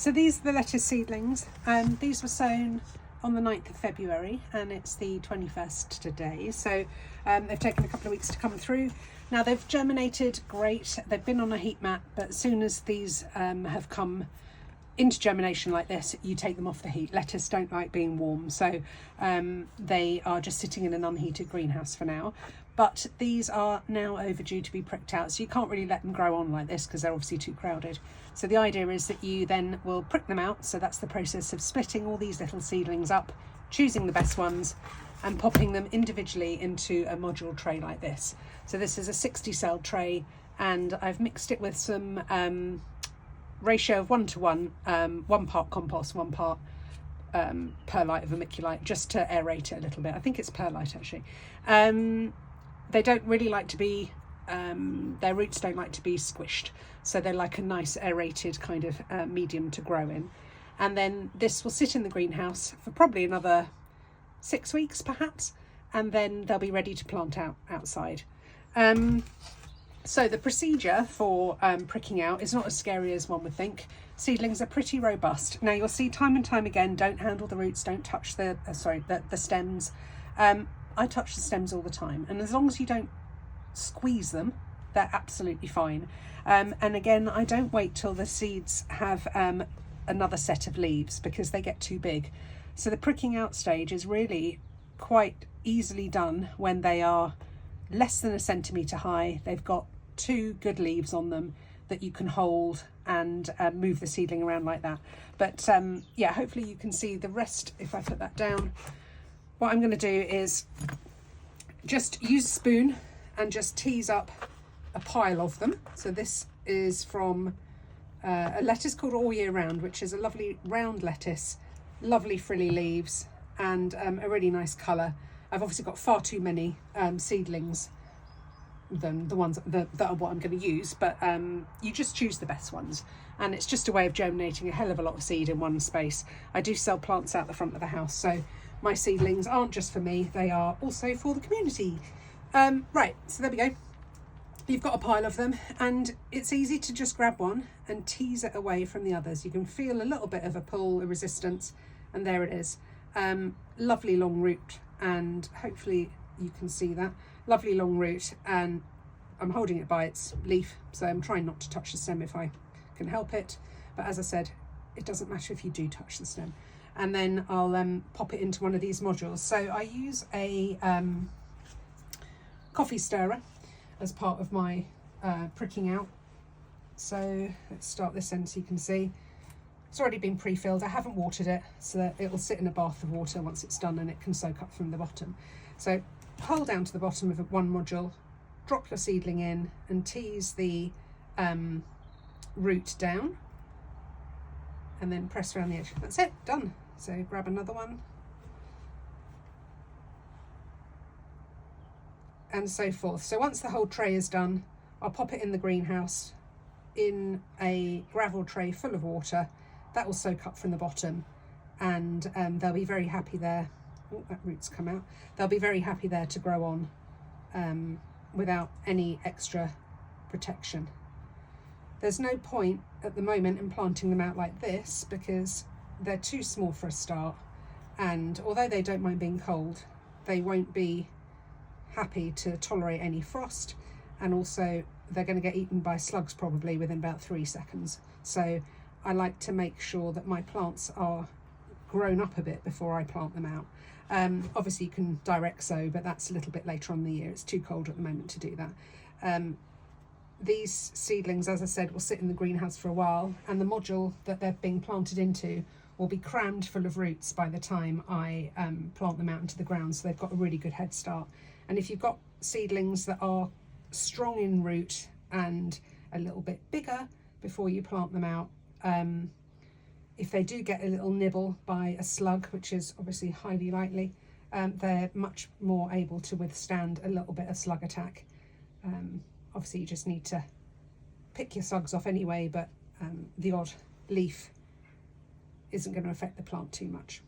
So these are the lettuce seedlings. These were sown on the 9th of February and it's the 21st today. So they've taken a couple of weeks to come through. Now they've germinated great. They've been on a heat mat, but as soon as these have come into germination like this, you take them off the heat. Lettuce don't like being warm, so they are just sitting in an unheated greenhouse for now. But these are now overdue to be pricked out, so you can't really let them grow on like this because they're obviously too crowded. So the idea is that you then will prick them out. So that's the process of splitting all these little seedlings up, choosing the best ones and popping them individually into a module tray like this. So this is a 60 cell tray, and I've mixed it with some ratio of 1:1, 1 part compost, 1 part perlite of vermiculite, just to aerate it a little bit. I think it's perlite actually. They don't really like to be, their roots don't like to be squished, so they like a nice aerated kind of medium to grow in. And then this will sit in the greenhouse for probably another 6 weeks perhaps, and then they'll be ready to plant out outside. So the procedure for pricking out is not as scary as one would think. Seedlings are pretty robust. Now you'll see time and time again, don't handle the roots, don't touch the stems. I touch the stems all the time, and as long as you don't squeeze them, they're absolutely fine. And again, I don't wait till the seeds have another set of leaves because they get too big. So the pricking out stage is really quite easily done when they are less than 1 centimetre high. They've got 2 good leaves on them that you can hold and move the seedling around like that. But yeah, hopefully you can see the rest if I put that down. What I'm going to do is just use a spoon and just tease up a pile of them. So this is from a lettuce called All Year Round, which is a lovely round lettuce, lovely frilly leaves, and a really nice colour. I've obviously got far too many seedlings than the ones that are what I'm going to use, but you just choose the best ones, and it's just a way of germinating a hell of a lot of seed in one space. I do sell plants out the front of the house, so my seedlings aren't just for me, they are also for the community. Right, so there we go. You've got a pile of them, and it's easy to just grab one and tease it away from the others. You can feel a little bit of a pull, a resistance, and there it is. Lovely long root, and hopefully you can see that. Lovely long root, and I'm holding it by its leaf, so I'm trying not to touch the stem if I can help it. But as I said, it doesn't matter if you do touch the stem. And then I'll pop it into one of these modules. So I use a coffee stirrer as part of my pricking out. So let's start this end so you can see. It's already been pre-filled. I haven't watered it, so that it will sit in a bath of water once it's done and it can soak up from the bottom. So hold down to the bottom of one module, drop your seedling in and tease the root down, and then press around the edge. That's it, done. So grab another one, and so forth. So once the whole tray is done, I'll pop it in the greenhouse in a gravel tray full of water. That will soak up from the bottom, and they'll be very happy there. Oh, that root's come out. They'll be very happy there to grow on without any extra protection. There's no point at the moment in planting them out like this because they're too small for a start, and although they don't mind being cold, they won't be happy to tolerate any frost, and also they're going to get eaten by slugs probably within about 3 seconds. So I like to make sure that my plants are grown up a bit before I plant them out. Obviously you can direct sow, but that's a little bit later on in the year. It's too cold at the moment to do that. These seedlings, as I said, will sit in the greenhouse for a while, and the module that they're being planted into will be crammed full of roots by the time I plant them out into the ground, so they've got a really good head start. And if you've got seedlings that are strong in root and a little bit bigger before you plant them out, if they do get a little nibble by a slug, which is obviously highly likely, they're much more able to withstand a little bit of slug attack. Obviously you just need to pick your slugs off anyway, but the odd leaf isn't going to affect the plant too much.